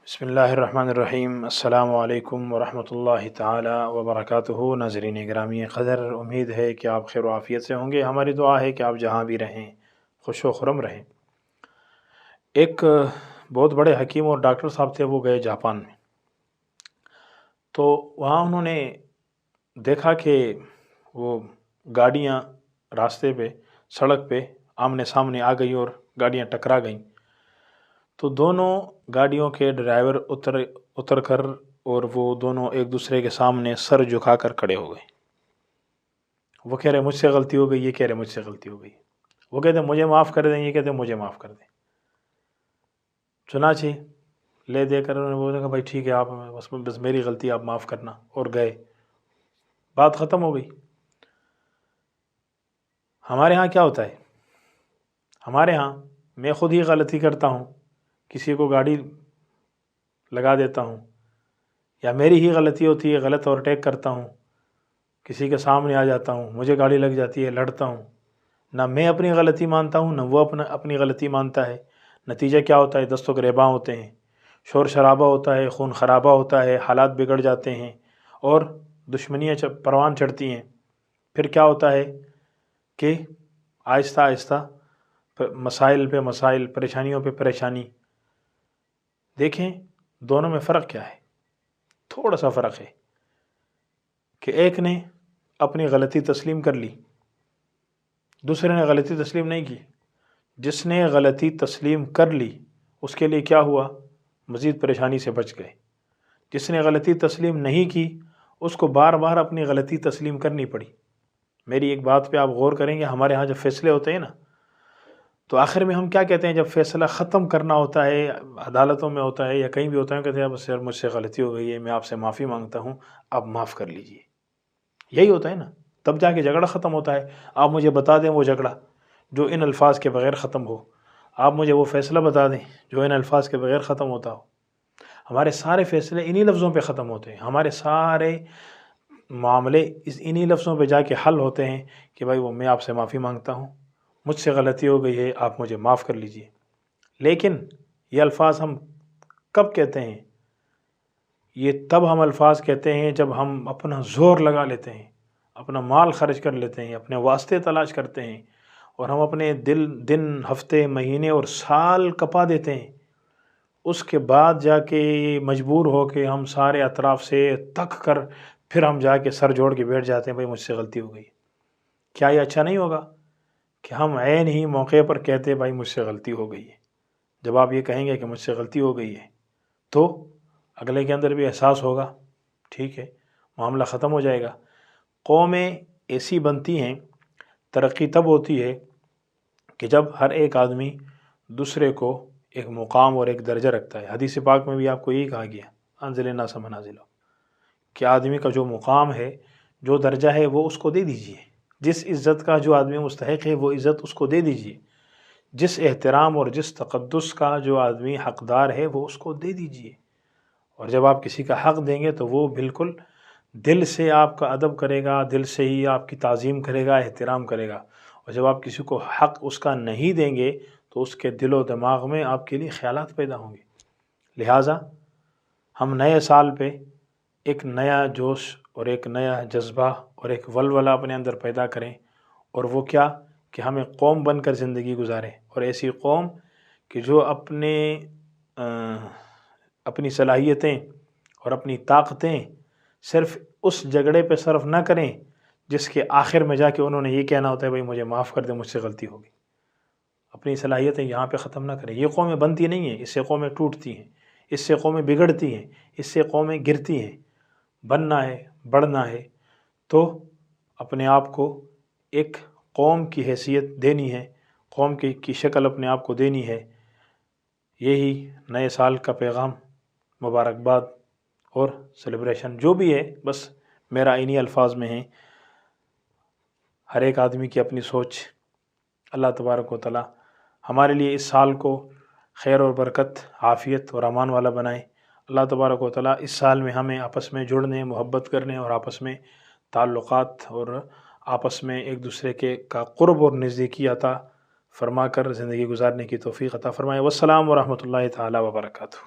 بسم اللہ الرحمن الرحیم۔ السلام علیکم ورحمۃ اللہ تعالی وبرکاتہ۔ ناظرین گرامی قدر، امید ہے کہ آپ خیر و عافیت سے ہوں گے۔ ہماری دعا ہے کہ آپ جہاں بھی رہیں خوش و خرم رہیں۔ ایک بہت بڑے حکیم اور ڈاکٹر صاحب تھے، وہ گئے جاپان میں، تو وہاں انہوں نے دیکھا کہ وہ گاڑیاں راستے پہ، سڑک پہ آمنے سامنے آ گئی اور گاڑیاں ٹکرا گئیں، تو دونوں گاڑیوں کے ڈرائیور اتر کر اور وہ دونوں ایک دوسرے کے سامنے سر جھکا کر کھڑے ہو گئے۔ وہ کہہ رہے مجھ سے غلطی ہو گئی، یہ کہہ رہے مجھ سے غلطی ہو گئی۔ وہ کہتے مجھے معاف کر دیں، یہ کہتے مجھے معاف کر دیں۔ چنانچہ لے دے کر انہوں نے بولا کہ بھائی ٹھیک ہے، آپ بس میری غلطی، آپ معاف کرنا، اور گئے، بات ختم ہو گئی۔ ہمارے ہاں کیا ہوتا ہے؟ ہمارے ہاں میں خود ہی غلطی کرتا ہوں، کسی کو گاڑی لگا دیتا ہوں، یا میری ہی غلطی ہوتی ہے، غلط اوورٹیک کرتا ہوں، کسی کے سامنے آ جاتا ہوں، مجھے گاڑی لگ جاتی ہے، لڑتا ہوں، نہ میں اپنی غلطی مانتا ہوں، نہ وہ اپنی غلطی مانتا ہے۔ نتیجہ کیا ہوتا ہے؟ دست و گریباں ہوتے ہیں، شور شرابہ ہوتا ہے، خون خرابہ ہوتا ہے، حالات بگڑ جاتے ہیں اور دشمنیاں پروان چڑھتی ہیں۔ پھر کیا ہوتا ہے کہ آہستہ آہستہ مسائل پہ مسائل، پریشانیوں پہ پریشانی۔ دیکھیں دونوں میں فرق کیا ہے؟ تھوڑا سا فرق ہے کہ ایک نے اپنی غلطی تسلیم کر لی، دوسرے نے غلطی تسلیم نہیں کی۔ جس نے غلطی تسلیم کر لی اس کے لیے کیا ہوا؟ مزید پریشانی سے بچ گئے۔ جس نے غلطی تسلیم نہیں کی اس کو بار بار اپنی غلطی تسلیم کرنی پڑی۔ میری ایک بات پہ آپ غور کریں گے، ہمارے ہاں جب فیصلے ہوتے ہیں نا، تو آخر میں ہم کیا کہتے ہیں؟ جب فیصلہ ختم کرنا ہوتا ہے، عدالتوں میں ہوتا ہے یا کہیں بھی ہوتا ہے، کہتے ہیں بس یار مجھ سے غلطی ہو گئی ہے، میں آپ سے معافی مانگتا ہوں، آپ معاف کر لیجئے۔ یہی ہوتا ہے نا، تب جا کے جھگڑا ختم ہوتا ہے۔ آپ مجھے بتا دیں وہ جھگڑا جو ان الفاظ کے بغیر ختم ہو، آپ مجھے وہ فیصلہ بتا دیں جو ان الفاظ کے بغیر ختم ہوتا ہو۔ ہمارے سارے فیصلے انہی لفظوں پہ ختم ہوتے ہیں، ہمارے سارے معاملے انہی لفظوں پہ جا کے حل ہوتے ہیں کہ بھائی وہ میں آپ سے معافی مانگتا ہوں، مجھ سے غلطی ہو گئی ہے، آپ مجھے معاف کر لیجئے۔ لیکن یہ الفاظ ہم کب کہتے ہیں؟ یہ تب ہم الفاظ کہتے ہیں جب ہم اپنا زور لگا لیتے ہیں، اپنا مال خرچ کر لیتے ہیں، اپنے واسطے تلاش کرتے ہیں، اور ہم اپنے دن، ہفتے، مہینے اور سال کپا دیتے ہیں۔ اس کے بعد جا کے مجبور ہو کے ہم سارے اطراف سے تک کر پھر ہم جا کے سر جوڑ کے بیٹھ جاتے ہیں بھائی مجھ سے غلطی ہو گئی۔ کیا یہ اچھا نہیں ہوگا کہ ہم عین ہی موقع پر کہتے ہیں بھائی مجھ سے غلطی ہو گئی ہے؟ جب آپ یہ کہیں گے کہ مجھ سے غلطی ہو گئی ہے تو اگلے کے اندر بھی احساس ہوگا، ٹھیک ہے، معاملہ ختم ہو جائے گا۔ قومیں ایسی بنتی ہیں، ترقی تب ہوتی ہے کہ جب ہر ایک آدمی دوسرے کو ایک مقام اور ایک درجہ رکھتا ہے۔ حدیث پاک میں بھی آپ کو یہی کہا گیا، انزل الناس منازلہ، کہ آدمی کا جو مقام ہے، جو درجہ ہے، وہ اس کو دے دیجئے۔ جس عزت کا جو آدمی مستحق ہے وہ عزت اس کو دے دیجئے۔ جس احترام اور جس تقدس کا جو آدمی حقدار ہے وہ اس کو دے دیجئے۔ اور جب آپ کسی کا حق دیں گے تو وہ بالکل دل سے آپ کا ادب کرے گا، دل سے ہی آپ کی تعظیم کرے گا، احترام کرے گا۔ اور جب آپ کسی کو حق اس کا نہیں دیں گے تو اس کے دل و دماغ میں آپ کے لیے خیالات پیدا ہوں گے۔ لہٰذا ہم نئے سال پہ ایک نیا جوش اور ایک نیا جذبہ اور ایک ولولہ اپنے اندر پیدا کریں، اور وہ کیا کہ ہم ایک قوم بن کر زندگی گزاریں، اور ایسی قوم کہ جو اپنی صلاحیتیں اور اپنی طاقتیں صرف اس جھگڑے پہ صرف نہ کریں جس کے آخر میں جا کے انہوں نے یہ کہنا ہوتا ہے بھائی مجھے معاف کر دیں، مجھ سے غلطی ہوگی۔ اپنی صلاحیتیں یہاں پہ ختم نہ کریں۔ یہ قومیں بنتی نہیں ہیں، اس سے قومیں ٹوٹتی ہیں، اس سے قومیں بگڑتی ہیں، اس سے قومیں گرتی ہیں۔ بننا ہے، بڑھنا ہے تو اپنے آپ کو ایک قوم کی حیثیت دینی ہے، قوم کی شکل اپنے آپ کو دینی ہے۔ یہی نئے سال کا پیغام، مبارکباد اور سیلیبریشن جو بھی ہے، بس میرا انہی الفاظ میں ہے۔ ہر ایک آدمی کی اپنی سوچ۔ اللہ تبارک و تعالی ہمارے لیے اس سال کو خیر اور برکت، عافیت اور امان والا بنائے۔ اللہ تبارک و تعالی اس سال میں ہمیں آپس میں جڑنے، محبت کرنے اور آپس میں تعلقات اور آپس میں ایک دوسرے کا قرب اور نزدیکی عطا فرما کر زندگی گزارنے کی توفیق عطا فرمائے۔ والسلام ورحمۃ اللہ تعالی وبرکاتہ۔